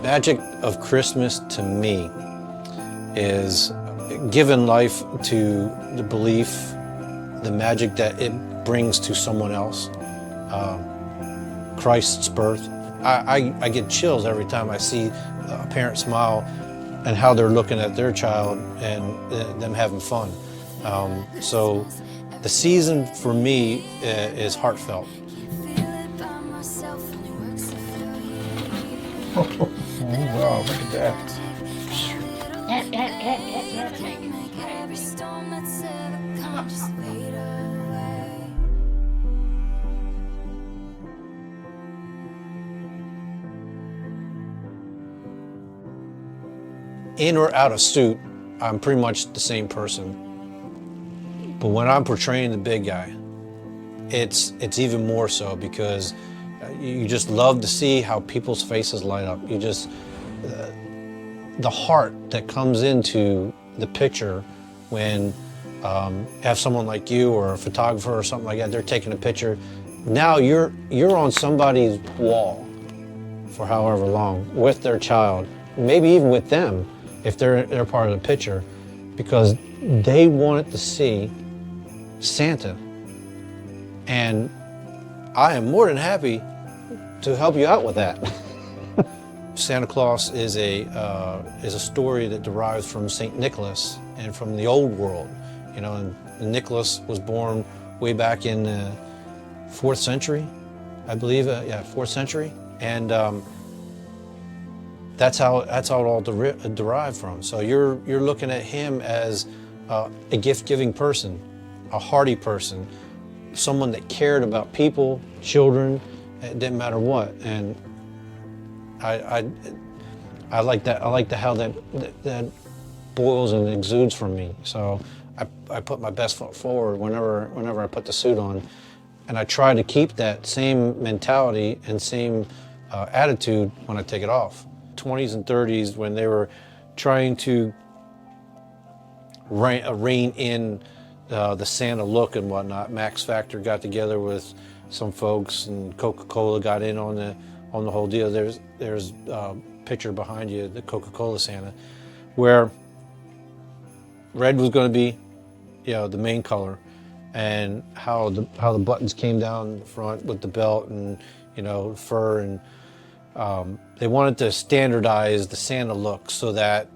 Magic of Christmas to me is giving life to the belief, the magic that it brings to someone else. Christ's birth. I get chills every time I see a parent smile and how they're looking at their child and them having fun. So the season for me is heartfelt. Oh, wow, look at that. In or out of suit, I'm pretty much the same person. But when I'm portraying the big guy, it's even more so, because you just love to see how people's faces light up. You just, the heart that comes into the picture when you have someone like you or a photographer or something like that, they're taking a picture. Now you're on somebody's wall for however long with their child, maybe even with them if they're part of the picture, because they wanted to see Santa. And I am more than happy to help you out with that. Santa Claus is a story that derives from St. Nicholas and from the old world. You know, and Nicholas was born way back in the 4th century, I believe. Yeah, 4th century, and that's how it all derived from. So you're looking at him as a gift-giving person, a hearty person, someone that cared about people, children. It didn't matter what. And I like that. I like how that boils and exudes from me. So I put my best foot forward whenever I put the suit on, and I try to keep that same mentality and same attitude when I take it off. 20s and 30s, when they were trying to rein in the Santa look and whatnot, Max Factor got together with some folks, and Coca-Cola got in on the whole deal. There's a picture behind you, the Coca-Cola Santa, where red was going to be, the main color, and how the buttons came down the front with the belt and fur, and they wanted to standardize the Santa look so that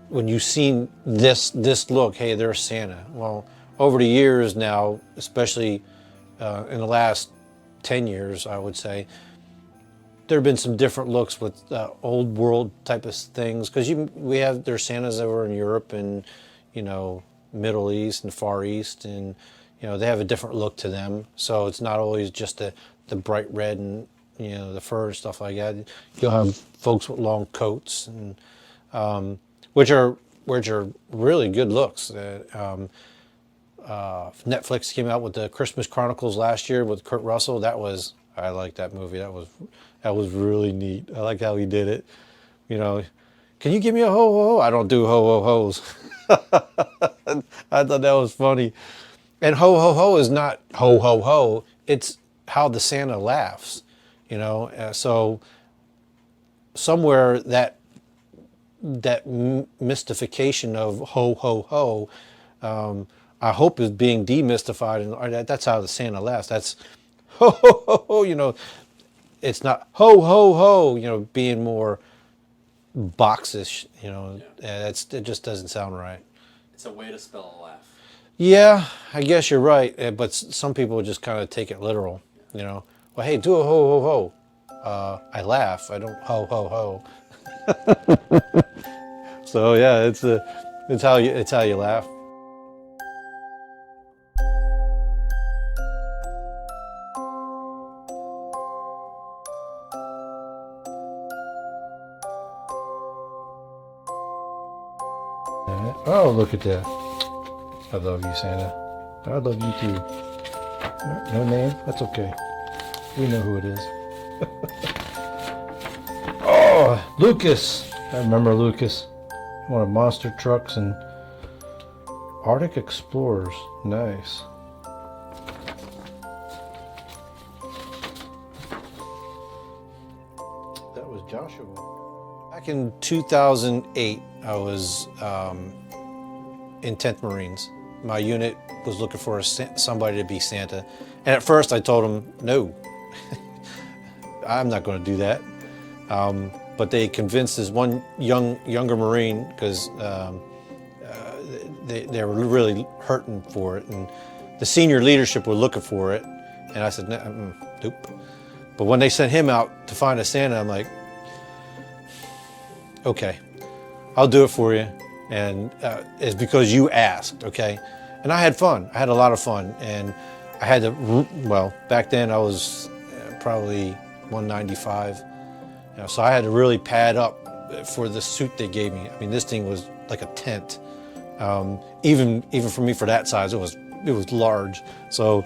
when you seen this look, hey, there's Santa. Well, over the years now, especially in the last 10 years, I would say, there have been some different looks with old world type of things, because there's Santas over in Europe and Middle East and Far East, and they have a different look to them. So it's not always just the bright red and the fur and stuff like that. You'll have folks with long coats, and which are really good looks. Netflix came out with the Christmas Chronicles last year with Kurt Russell. I liked that movie. That was really neat. I like how he did it. Can you give me a ho ho ho? I don't do ho ho ho's. I thought that was funny. And ho ho ho is not ho ho ho. It's how the Santa laughs. So somewhere that mystification of ho ho ho, I hope is being demystified, and that's how the Santa laughs. That's ho ho ho ho. It's not ho ho ho. Being more boxish. It just doesn't sound right. It's a way to spell a laugh. Yeah, I guess you're right. But some people just kind of take it literal. Well, hey, do a ho ho ho. I laugh. I don't ho ho ho. So yeah, it's how you laugh. Oh, look at that. I love you, Santa. I love you too. No name? That's okay. We know who it is. Oh, Lucas. I remember Lucas. One of monster trucks and Arctic Explorers. Nice. That was Joshua. Back in 2008, I was in 10th Marines. My unit was looking for somebody to be Santa. And at first I told them, no, I'm not going to do that. But they convinced this one younger Marine, because they were really hurting for it. And the senior leadership were looking for it. And I said, nope. But when they sent him out to find a Santa, I'm like, okay, I'll do it for you. And it's because you asked, okay? And I had fun. I had a lot of fun. And I had to, well, back then I was probably 195. So I had to really pad up for the suit they gave me. I mean, this thing was like a tent. Even for me, for that size, it was large. So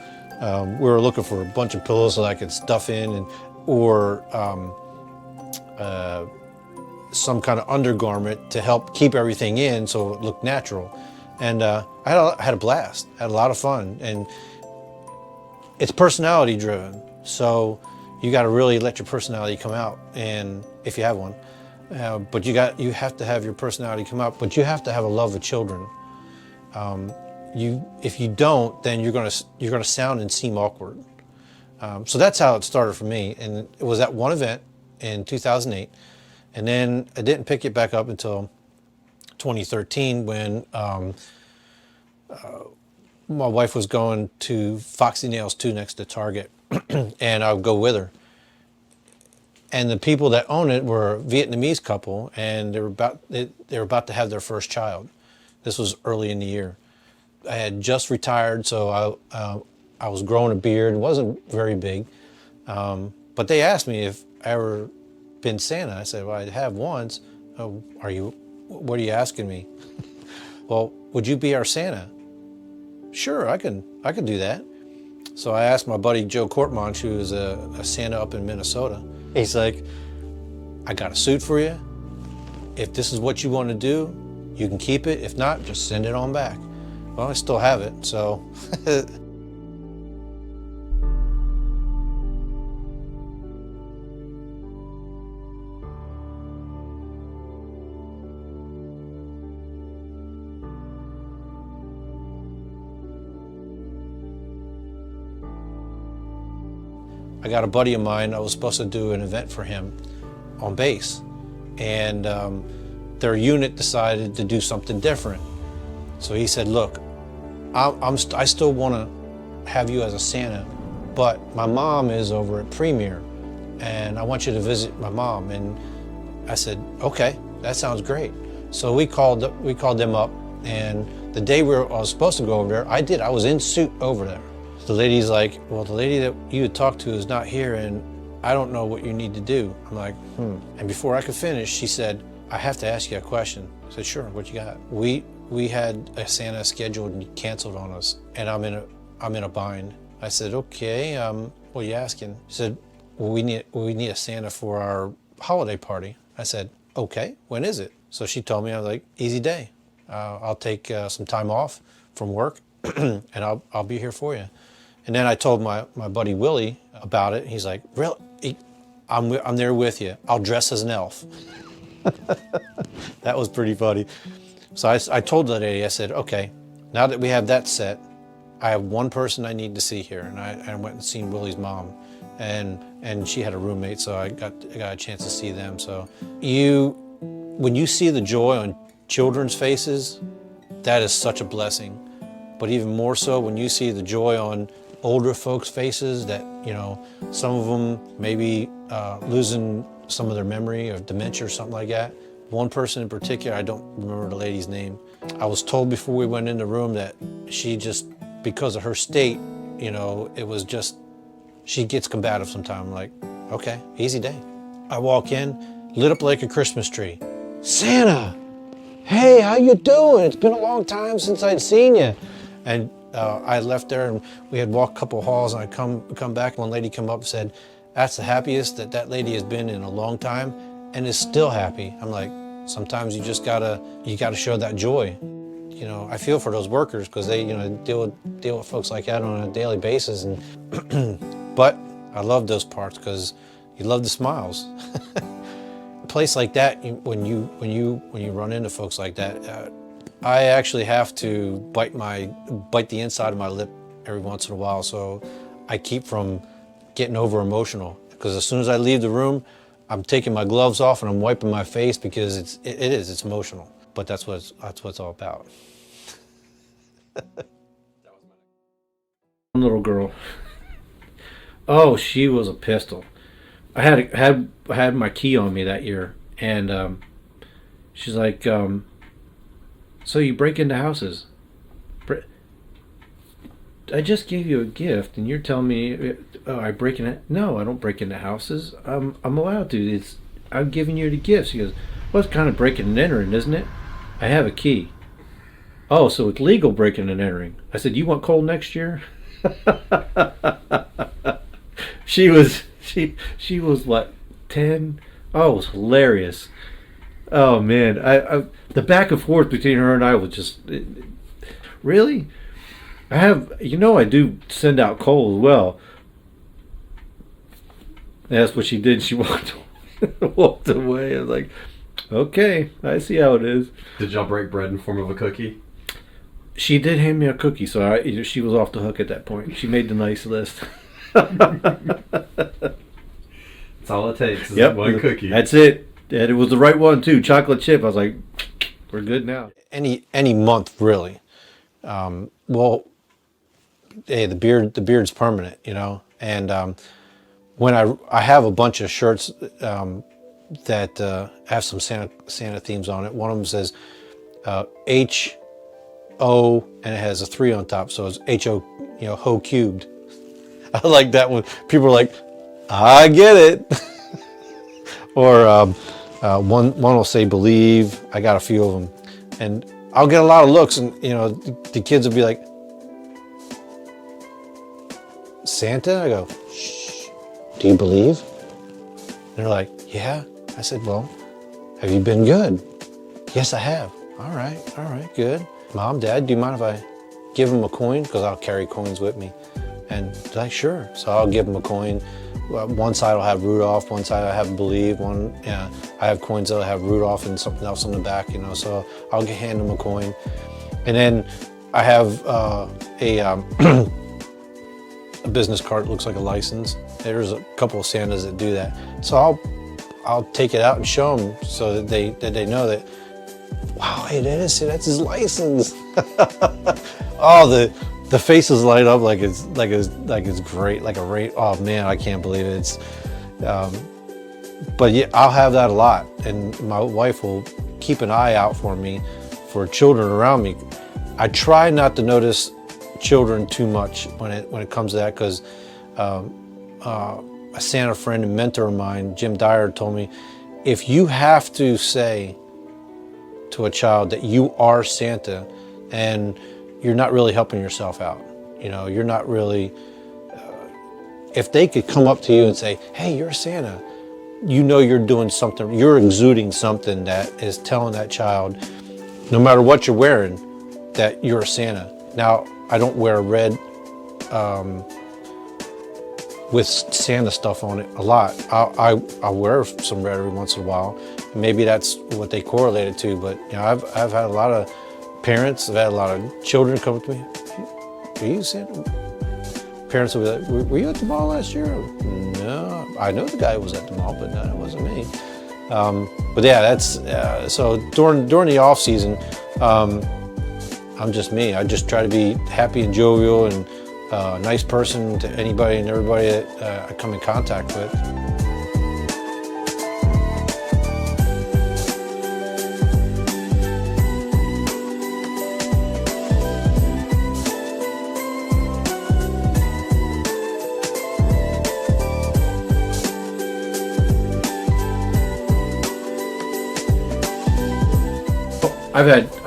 we were looking for a bunch of pillows so I could stuff in, or some kind of undergarment to help keep everything in so it looked natural. And I had a blast. I had a lot of fun. And it's personality driven. So you got to really let your personality come out, and if you have one. But you have to have your personality come out, but you have to have a love of children. If you don't, then you're gonna sound and seem awkward. So that's how it started for me, and it was at one event in 2008, and then I didn't pick it back up until 2013 when my wife was going to Foxy Nails 2 next to Target, and I would go with her. And the people that own it were a Vietnamese couple, and they were about to have their first child. This was early in the year. I had just retired, so I was growing a beard. It wasn't very big, but they asked me if I ever been Santa. I said, well, I have once. Oh, what are you asking me? Well, would you be our Santa? Sure, I can do that. So I asked my buddy Joe Cortmonch, who is a Santa up in Minnesota. He's like, I got a suit for you. If this is what you want to do, you can keep it. If not, just send it on back. Well, I still have it, so. I got a buddy of mine, I was supposed to do an event for him on base, and their unit decided to do something different. So he said, look, I still want to have you as a Santa, but my mom is over at Premier, and I want you to visit my mom. And I said, okay, that sounds great. So we called them up, and the day I was supposed to go over there, I was in suit over there. The lady's like, well, the lady that you had talked to is not here, and I don't know what you need to do. I'm like, And before I could finish, she said, I have to ask you a question. I said, sure, what you got? We had a Santa scheduled and you canceled on us, and I'm in a bind. I said, okay, what are you asking? She said, well, we need a Santa for our holiday party. I said, okay, when is it? So she told me. I was like, easy day. I'll take some time off from work, and I'll be here for you. And then I told my buddy Willie about it. He's like, really? I'm there with you. I'll dress as an elf. That was pretty funny. So I told the lady, I said, okay, now that we have that set, I have one person I need to see here. And I went and seen Willie's mom. And she had a roommate, so I got a chance to see them. So when you see the joy on children's faces, that is such a blessing. But even more so when you see the joy on older folks' faces, that, some of them maybe losing some of their memory or dementia or something like that. One person in particular, I don't remember the lady's name. I was told before we went in the room that she just, because of her state, it was just, she gets combative sometimes. I'm like, okay, easy day. I walk in, lit up like a Christmas tree. Santa, hey, how you doing? It's been a long time since I'd seen you. And I left there, and we had walked a couple halls, and I come back, one lady come up and said, that's the happiest that lady has been in a long time, and is still happy. I'm like, sometimes you just gotta show that joy. I feel for those workers, because they deal with folks like that on a daily basis. And but I love those parts because you love the smiles. place like that, when you run into folks like that, I actually have to bite the inside of my lip every once in a while, so I keep from getting over emotional. Because as soon as I leave the room, I'm taking my gloves off and I'm wiping my face, because it's emotional. But that's what it's all about. One little girl. Oh, she was a pistol. I had my key on me that year, and she's like, "So you break into houses? I just gave you a gift, and you're telling me, oh, I break in it? No, I don't break into houses. I'm allowed to. I'm giving you the gift." She goes, "Well, it's kind of breaking and entering, isn't it? I have a key." "Oh, so it's legal breaking and entering." I said, "You want coal next year?" She was what, 10? Oh, it was hilarious. Oh man, I the back and forth between her and I was just really. I do send out coal as well. And that's what she did. She walked away. I was like, okay, I see how it is. Did y'all break bread in form of a cookie? She did hand me a cookie, so she was off the hook at that point. She made the nice list. That's all it takes is one cookie. That's it. And it was the right one too. Chocolate chip. I was like, we're good now. Any month really. Well, hey, the beard's permanent, And when I have a bunch of shirts that have some Santa themes on it. One of them says H-O, and it has a 3 on top, so it's H-O, ho cubed. I like that one. People are like, I get it. Or one will say believe. I got a few of them, and I'll get a lot of looks, and the kids will be like, Santa? I go, shh, do you believe? And they're like, yeah. I said, well, have you been good? Yes, I have. All right, good. Mom, Dad, do you mind if I give them a coin? Because I'll carry coins with me. And they're like, sure. So I'll give them a coin. One side will have Rudolph, one side I have Believe, I have coins that'll have Rudolph and something else on the back, so I'll hand them a coin. And then I have a business card that looks like a license. There's a couple of Santas that do that. So I'll take it out and show them so that they know that, wow, hey, that's his license. Oh, the faces light up like it's great, like a rate. Oh man, I can't believe it. But yeah, I'll have that a lot, and my wife will keep an eye out for me for children around me. I try not to notice children too much when it comes to that, because a Santa friend and mentor of mine, Jim Dyer, told me, if you have to say to a child that you are Santa, and you're not really helping yourself out. You're not really, if they could come up to you and say, hey, you're Santa, you're doing something, you're exuding something that is telling that child, no matter what you're wearing, that you're a Santa. Now, I don't wear red with Santa stuff on it a lot. I wear some red every once in a while. Maybe that's what they correlate it to, but I've had a lot of parents, I've had a lot of children come up to me, are you Santa? Parents will be like, were you at the mall last year? No, I know the guy who was at the mall, but no, it wasn't me. But yeah, that's, so during the off season, I'm just me. I just try to be happy and jovial and a nice person to anybody and everybody that I come in contact with.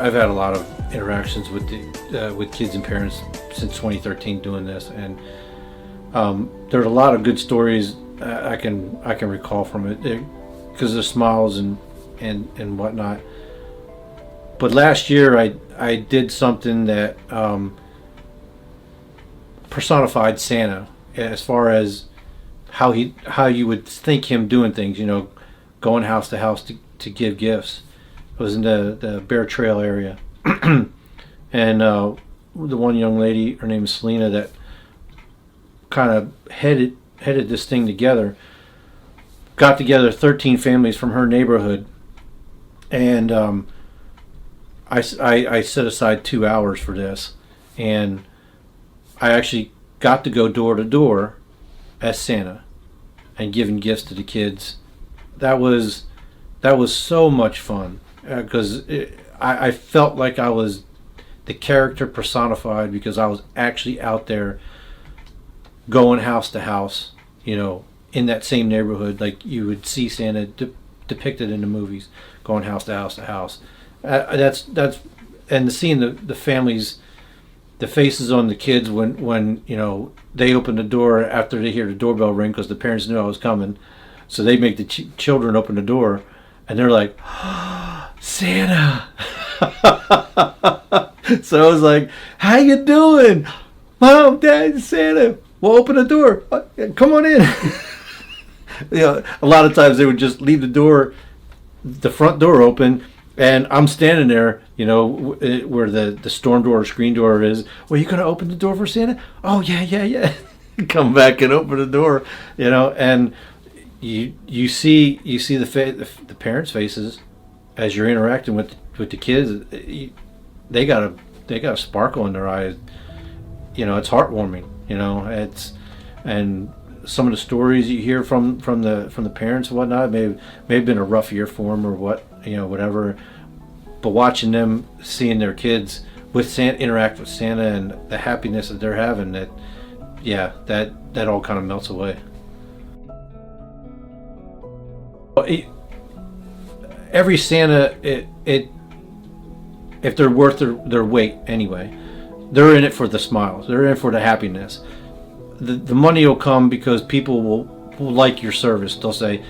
I've had a lot of interactions with kids and parents since 2013 doing this, and there's a lot of good stories I can recall from it, because there's smiles and whatnot. But last year I did something that personified Santa as far as how you would think him doing things. going house to house to give gifts. It was in the Bear Trail area. And the one young lady, her name is Selena, that kind of headed this thing together, got together 13 families from her neighborhood, and I set aside 2 hours for this, and I actually got to go door to door as Santa and giving gifts to the kids. That was so much fun, because I felt like I was the character personified, because I was actually out there going house to house, in that same neighborhood, like you would see Santa depicted in the movies, going house to house to house. That's and seeing the families, the faces on the kids when they open the door after they hear the doorbell ring, because the parents knew I was coming, so they make the children open the door, and they're like, oh, Santa. So I was like, how you doing? Mom, Dad, Santa. Well, open the door. Come on in. A lot of times they would just leave the front door open, and I'm standing there, where the storm door or screen door is. Well, you gonna open the door for Santa? Oh, yeah. Come back and open the door, and you see the parents' faces as you're interacting with the kids. They got a sparkle in their eyes. It's heartwarming. And some of the stories you hear from the parents and whatnot may have been a rough year for them, or whatever. But watching them, seeing their kids with Santa, interact with Santa, and the happiness that they're having, that all kind of melts away. Every Santa, if they're worth their weight anyway, they're in it for the smiles. They're in it for the happiness. The money will come because people will like your service. They'll say,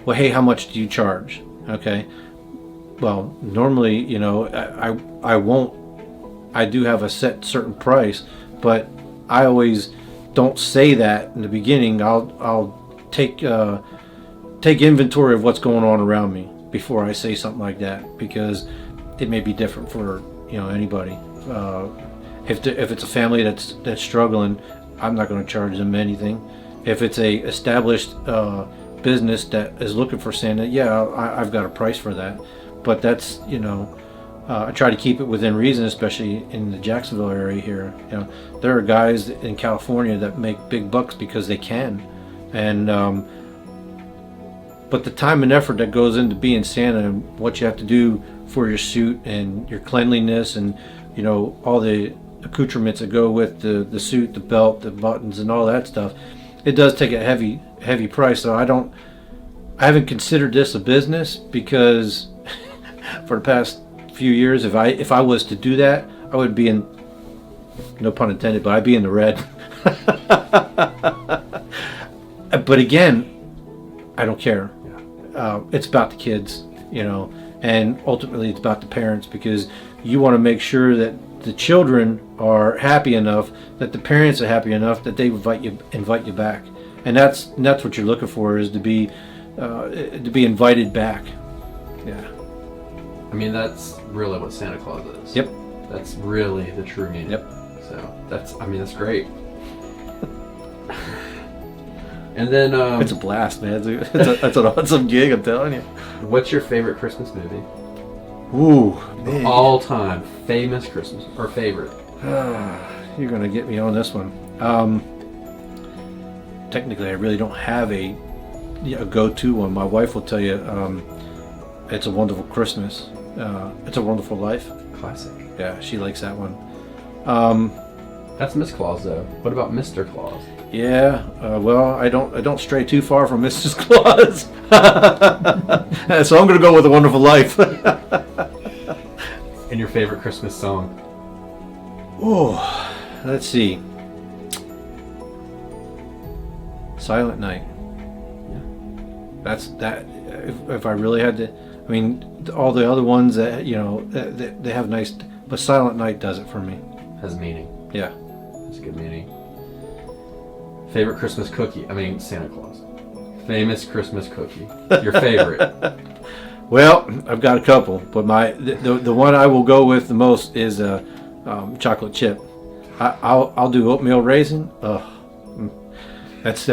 well, hey, how much do you charge? Okay. Well, normally, I won't. I do have a certain price, but I always don't say that in the beginning. I'll take inventory of what's going on around me before I say something like that, because it may be different for anybody. If it's a family that's struggling, I'm not going to charge them anything. If it's a established business that is looking for Santa, I've got a price for that. But that's I try to keep it within reason, especially in the Jacksonville area here. There are guys in California that make big bucks because they can, and but the time and effort that goes into being Santa, and what you have to do for your suit and your cleanliness, and all the accoutrements that go with the suit, the belt, the buttons, and all that stuff, it does take a heavy price. So I haven't considered this a business, because for the past few years, if I was to do that, I would be in, no pun intended, but I'd be in the red. But again, I don't care. It's about the kids, and ultimately it's about the parents, because you want to make sure that the children are happy enough, that the parents are happy enough, that they invite you back, and that's what you're looking for, is to be invited back. Yeah. I mean, that's really what Santa Claus is. Yep. That's really the true meaning. Yep. So that's great. And then it's a blast, man. That's an awesome gig, I'm telling you. What's your favorite Christmas movie? Ooh, man. All time famous Christmas or favorite? You're gonna get me on this one. Technically, I really don't have a go-to one. My wife will tell you, It's a Wonderful Christmas. It's a Wonderful Life. Classic. Yeah, she likes that one. That's Miss Claus, though. What about Mr. Claus? Yeah, well, I don't stray too far from Mrs. Claus, so I'm gonna go with A Wonderful Life. And your favorite Christmas song? Oh, let's see. Silent Night. Yeah. That's that. If I really had to, I mean, all the other ones that they have nice, but Silent Night does it for me. Has meaning. Yeah. Has good meaning. Favorite Christmas cookie? I mean, Santa Claus. famous Christmas cookie. Your favorite. Well, I've got a couple, but the one I will go with the most is chocolate chip. I'll do oatmeal raisin. That's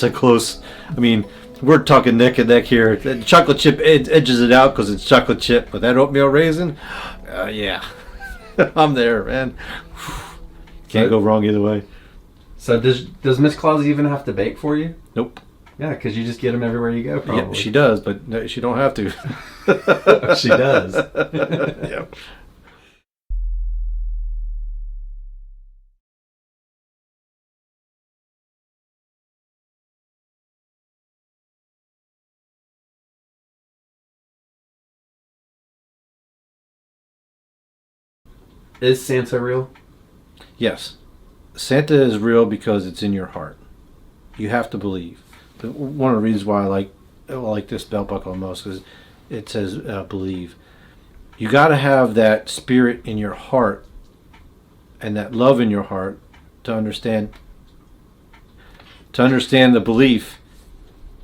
a close. I mean, we're talking neck and neck here. The chocolate chip edges it out because it's chocolate chip, but that oatmeal raisin, yeah, I'm there, man. Can't go wrong either way. So does Miss Claus even have to bake for you? Nope. Yeah, because you just get them everywhere you go, probably. Yeah, she does, but no, she don't have to. She does. Yep. Is Santa real? Yes. Santa is real because it's in your heart. You have to believe. One of the reasons why I like this belt buckle most is it says believe. You got to have that spirit in your heart and that love in your heart to understand the belief.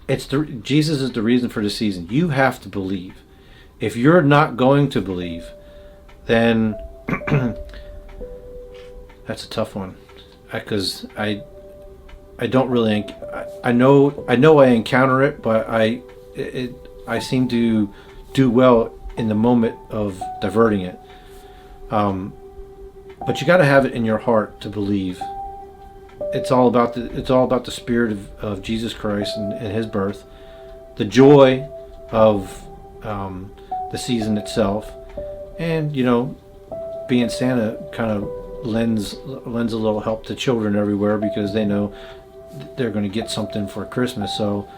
Jesus is the reason for the season. You have to believe. If you're not going to believe, then that's a tough one, because I don't really. I know I encounter it, but I seem to do well in the moment of diverting it. But you got to have it in your heart to believe. It's all about the spirit of Jesus Christ and His birth, the joy of the season itself, and being Santa kind of lends a little help to children everywhere because they know they're going to get something for Christmas. So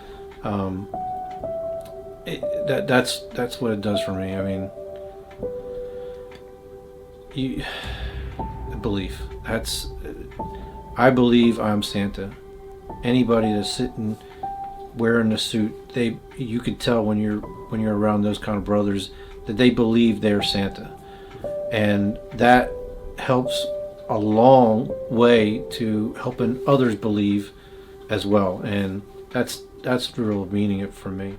that's what it does for me. I mean, belief. I believe I'm Santa. Anybody that's sitting wearing a suit, you could tell when you're around those kind of brothers that they believe they're Santa. And that helps a long way to helping others believe as well. And that's the real meaning of it for me.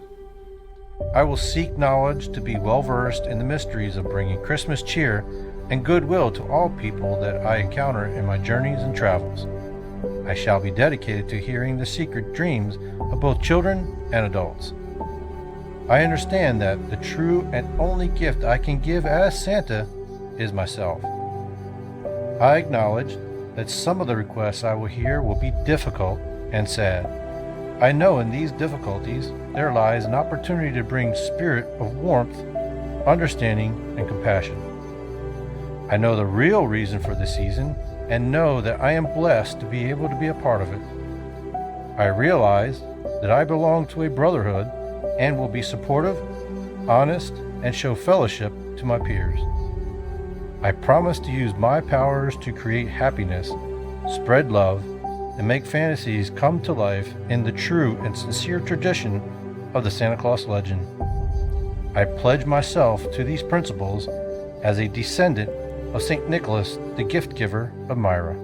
I will seek knowledge to be well versed in the mysteries of bringing Christmas cheer and goodwill to all people that I encounter in my journeys and travels. I shall be dedicated to hearing the secret dreams of both children and adults. I understand that the true and only gift I can give as Santa is myself. I acknowledge that some of the requests I will hear will be difficult and sad. I know in these difficulties there lies an opportunity to bring spirit of warmth, understanding, and compassion. I know the real reason for the season and know that I am blessed to be able to be a part of it. I realize that I belong to a brotherhood and will be supportive, honest, and show fellowship to my peers. I promise to use my powers to create happiness, spread love, and make fantasies come to life in the true and sincere tradition of the Santa Claus legend. I pledge myself to these principles as a descendant of St. Nicholas, the gift giver of Myra.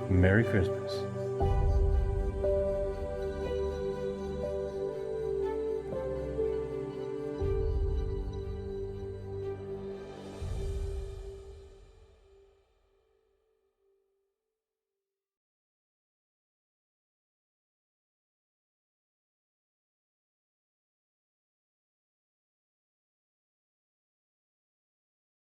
Merry Christmas.